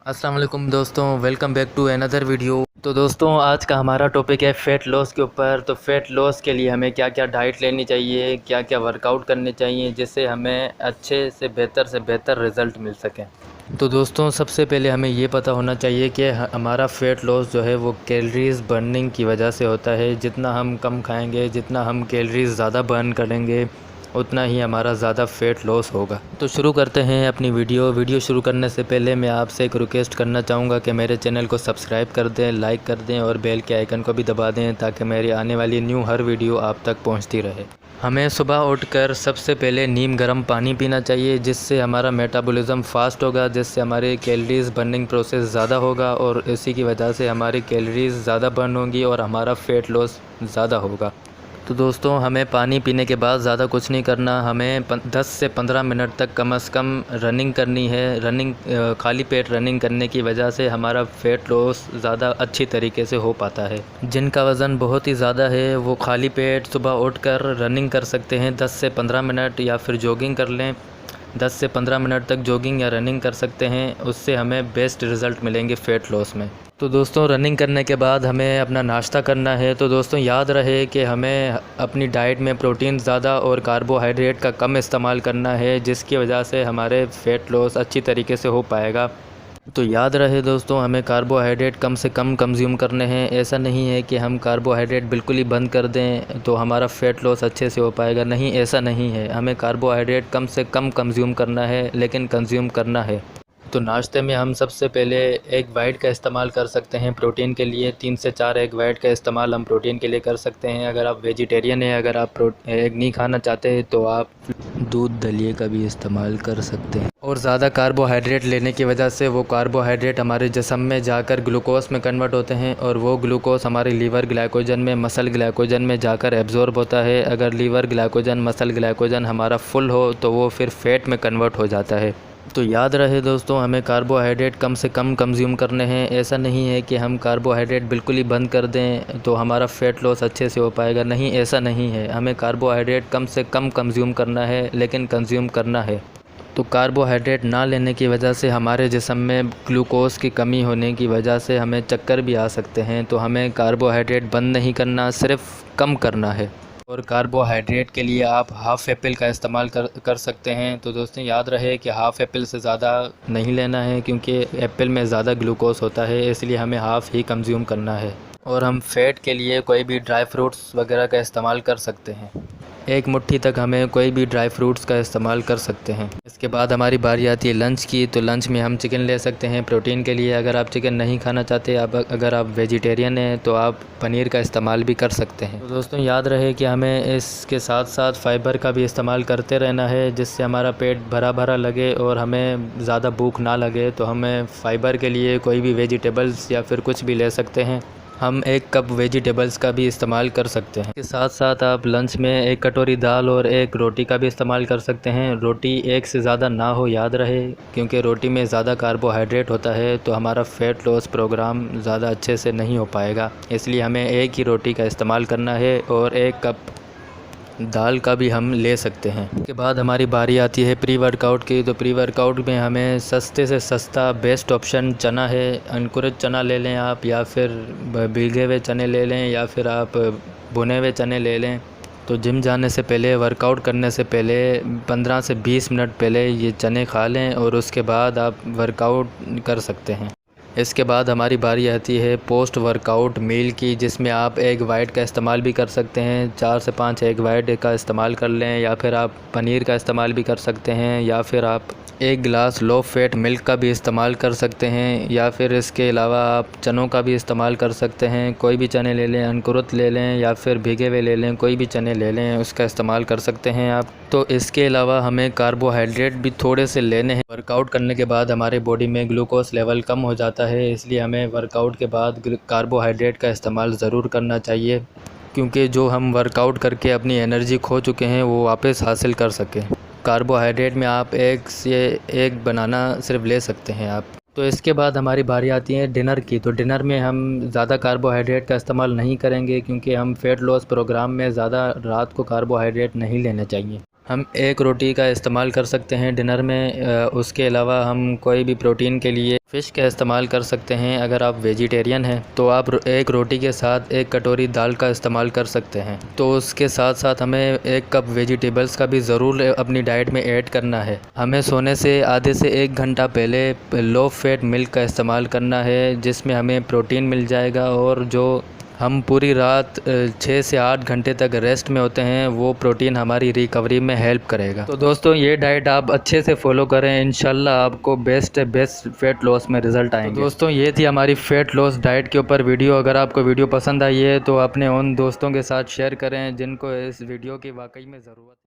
अस्सलाम वालेकुम दोस्तों, welcome back to another video. तो दोस्तों आज का हमारा टॉपिक है फ़ैट लॉस के ऊपर। तो फ़ैट लॉस के लिए हमें क्या क्या डाइट लेनी चाहिए, क्या क्या वर्कआउट करने चाहिए जिससे हमें अच्छे से बेहतर रिज़ल्ट मिल सकें। तो दोस्तों सबसे पहले हमें ये पता होना चाहिए कि हमारा फ़ैट लॉस जो है वो कैलोरीज़ बर्निंग की वजह से होता है। जितना हम कम खाएंगे, जितना हम कैलोरीज़ ज़्यादा बर्न करेंगे, उतना ही हमारा ज़्यादा फ़ैट लॉस होगा। तो शुरू करते हैं अपनी वीडियो शुरू करने से पहले मैं आपसे एक रिक्वेस्ट करना चाहूँगा कि मेरे चैनल को सब्सक्राइब कर दें, लाइक कर दें और बेल के आइकन को भी दबा दें ताकि मेरी आने वाली न्यू हर वीडियो आप तक पहुँचती रहे। हमें सुबह उठकर सबसे पहले नीम गर्म पानी पीना चाहिए, जिससे हमारा मेटाबॉलिज्म फास्ट होगा, जिससे हमारी कैलोरीज़ बर्निंग प्रोसेस ज़्यादा होगा और इसी की वजह से हमारी कैलोरीज़ ज़्यादा बर्न होंगी और हमारा फ़ैट लॉस ज़्यादा होगा। तो दोस्तों हमें पानी पीने के बाद ज़्यादा कुछ नहीं करना, हमें 10 से 15 मिनट तक कम से कम रनिंग करनी है। खाली पेट रनिंग करने की वजह से हमारा फ़ैट लॉस ज़्यादा अच्छी तरीके से हो पाता है। जिनका वज़न बहुत ही ज़्यादा है वो खाली पेट सुबह उठकर रनिंग कर सकते हैं 10 से 15 मिनट, या फिर जॉगिंग कर लें। 10 से 15 मिनट तक जॉगिंग या रनिंग कर सकते हैं, उससे हमें बेस्ट रिज़ल्ट मिलेंगे फ़ैट लॉस में। तो दोस्तों रनिंग करने के बाद हमें अपना नाश्ता करना है। तो दोस्तों याद रहे कि हमें अपनी डाइट में प्रोटीन ज़्यादा और कार्बोहाइड्रेट का कम इस्तेमाल करना है, जिसकी वजह से हमारे फ़ैट लॉस अच्छी तरीके से हो पाएगा। तो याद रहे दोस्तों हमें कार्बोहाइड्रेट कम से कम कंज्यूम करने हैं। ऐसा नहीं है कि हम कार्बोहाइड्रेट बिल्कुल ही बंद कर दें तो हमारा फ़ैट लॉस अच्छे से हो पाएगा। नहीं, ऐसा नहीं है। हमें कार्बोहाइड्रेट कम से कम कंज्यूम करना है, लेकिन कंज्यूम करना है। तो नाश्ते में हम सबसे पहले एग वाइट का इस्तेमाल कर सकते हैं प्रोटीन के लिए। 3 से 4 एग वाइट का इस्तेमाल हम प्रोटीन के लिए कर सकते हैं। अगर आप वेजिटेरियन हैं, अगर आप एग नहीं खाना चाहते हैं तो आप दूध दलिए का भी इस्तेमाल कर सकते हैं। और ज़्यादा कार्बोहाइड्रेट लेने की वजह से वो कार्बोहाइड्रेट हमारे जिस्म में जाकर ग्लूकोज में कन्वर्ट होते हैं और वो ग्लूकोज हमारे लीवर ग्लाइकोजन में, मसल ग्लाइकोजन में जाकर एब्जॉर्ब होता है। अगर लीवर ग्लाइकोजन, मसल ग्लाइकोजन हमारा फुल हो तो वो फिर फैट में कन्वर्ट हो जाता है। तो याद रहे दोस्तों हमें कार्बोहाइड्रेट कम से कम कंज्यूम करने हैं। ऐसा नहीं है कि हम कार्बोहाइड्रेट बिल्कुल ही बंद कर दें तो हमारा फ़ैट लॉस अच्छे से हो पाएगा। नहीं, ऐसा नहीं है। हमें कार्बोहाइड्रेट कम से कम कंज्यूम करना है, लेकिन कंज्यूम करना है। तो कार्बोहाइड्रेट ना लेने की वजह से हमारे जिस्म में ग्लूकोज़ की कमी होने की वजह से हमें चक्कर भी आ सकते हैं। तो हमें कार्बोहाइड्रेट बंद नहीं करना, सिर्फ़ कम करना है। और कार्बोहाइड्रेट के लिए आप हाफ़ एप्पल का इस्तेमाल कर सकते हैं। तो दोस्तों याद रहे कि हाफ़ एप्पल से ज़्यादा नहीं लेना है, क्योंकि एप्पल में ज़्यादा ग्लूकोज़ होता है, इसलिए हमें हाफ़ ही कंज्यूम करना है। और हम फ़ैट के लिए कोई भी ड्राई फ्रूट्स वगैरह का इस्तेमाल कर सकते हैं। एक मुट्ठी तक हमें कोई भी ड्राई फ्रूट्स का इस्तेमाल कर सकते हैं। इसके बाद हमारी बारी आती है लंच की। तो लंच में हम चिकन ले सकते हैं प्रोटीन के लिए। अगर आप चिकन नहीं खाना चाहते, अगर आप वेजिटेरियन हैं तो आप पनीर का इस्तेमाल भी कर सकते हैं। तो दोस्तों याद रहे कि हमें इसके साथ साथ फ़ाइबर का भी इस्तेमाल करते रहना है, जिससे हमारा पेट भरा भरा लगे और हमें ज़्यादा भूख ना लगे। तो हमें फ़ाइबर के लिए कोई भी वेजिटेबल्स या फिर कुछ भी ले सकते हैं। हम 1 कप वेजिटेबल्स का भी इस्तेमाल कर सकते हैं। इसके साथ साथ आप लंच में 1 कटोरी दाल और 1 रोटी का भी इस्तेमाल कर सकते हैं। रोटी 1 से ज़्यादा ना हो, याद रहे, क्योंकि रोटी में ज़्यादा कार्बोहाइड्रेट होता है तो हमारा फ़ैट लॉस प्रोग्राम ज़्यादा अच्छे से नहीं हो पाएगा। इसलिए हमें 1 ही रोटी का इस्तेमाल करना है और 1 कप दाल का भी हम ले सकते हैं। उसके बाद हमारी बारी आती है प्री वर्कआउट की। तो प्री वर्कआउट में हमें सस्ते से सस्ता बेस्ट ऑप्शन चना है। अंकुरित चना ले लें आप, या फिर भीगे हुए चने ले लें, या फिर आप भुने हुए चने ले लें। तो जिम जाने से पहले, वर्कआउट करने से पहले 15 से 20 मिनट पहले ये चने खा लें और उसके बाद आप वर्कआउट कर सकते हैं। इसके बाद हमारी बारी आती है पोस्ट वर्कआउट मील की, जिसमें आप एग वाइट का इस्तेमाल भी कर सकते हैं। 4 से 5 एग वाइट का इस्तेमाल कर लें, या फिर आप पनीर का इस्तेमाल भी कर सकते हैं, या फिर आप 1 गिलास लो फैट मिल्क का भी इस्तेमाल कर सकते हैं, या फिर इसके अलावा आप चनों का भी इस्तेमाल कर सकते हैं। कोई भी चने ले लें, अंकुरित ले लें या फिर भीगे हुए ले लें, कोई भी चने ले लें, उसका इस्तेमाल कर सकते हैं आप। तो इसके अलावा हमें कार्बोहाइड्रेट भी थोड़े से लेने हैं। वर्कआउट करने के बाद हमारे बॉडी में ग्लूकोज लेवल कम हो जाता है, इसलिए हमें वर्कआउट के बाद कार्बोहाइड्रेट का इस्तेमाल ज़रूर करना चाहिए, क्योंकि जो हम वर्कआउट करके अपनी एनर्जी खो चुके हैं वो वापस हासिल कर सकें। कार्बोहाइड्रेट में आप एग से एक बनाना सिर्फ ले सकते हैं आप। तो इसके बाद हमारी बारी आती है डिनर की। तो डिनर में हम ज़्यादा कार्बोहाइड्रेट का इस्तेमाल नहीं करेंगे, क्योंकि हम फ़ैट लॉस प्रोग्राम में ज़्यादा रात को कार्बोहाइड्रेट नहीं लेने चाहिए। हम एक रोटी का इस्तेमाल कर सकते हैं डिनर में। उसके अलावा हम कोई भी प्रोटीन के लिए फ़िश का इस्तेमाल कर सकते हैं। अगर आप वेजिटेरियन हैं तो आप एक रोटी के साथ एक कटोरी दाल का इस्तेमाल कर सकते हैं। तो उसके साथ साथ हमें एक कप वेजिटेबल्स का भी ज़रूर अपनी डाइट में ऐड करना है। हमें सोने से आधे से 1 घंटा पहले लो फैट मिल्क का इस्तेमाल करना है, जिसमें हमें प्रोटीन मिल जाएगा और जो हम पूरी रात 6 से 8 घंटे तक रेस्ट में होते हैं वो प्रोटीन हमारी रिकवरी में हेल्प करेगा। तो दोस्तों ये डाइट आप अच्छे से फॉलो करें, इंशाल्लाह आपको बेस्ट फ़ैट लॉस में रिज़ल्ट आएंगे। तो दोस्तों ये थी हमारी फ़ैट लॉस डाइट के ऊपर वीडियो। अगर आपको वीडियो पसंद आई है तो अपने उन दोस्तों के साथ शेयर करें जिनको इस वीडियो की वाकई में ज़रूरत है।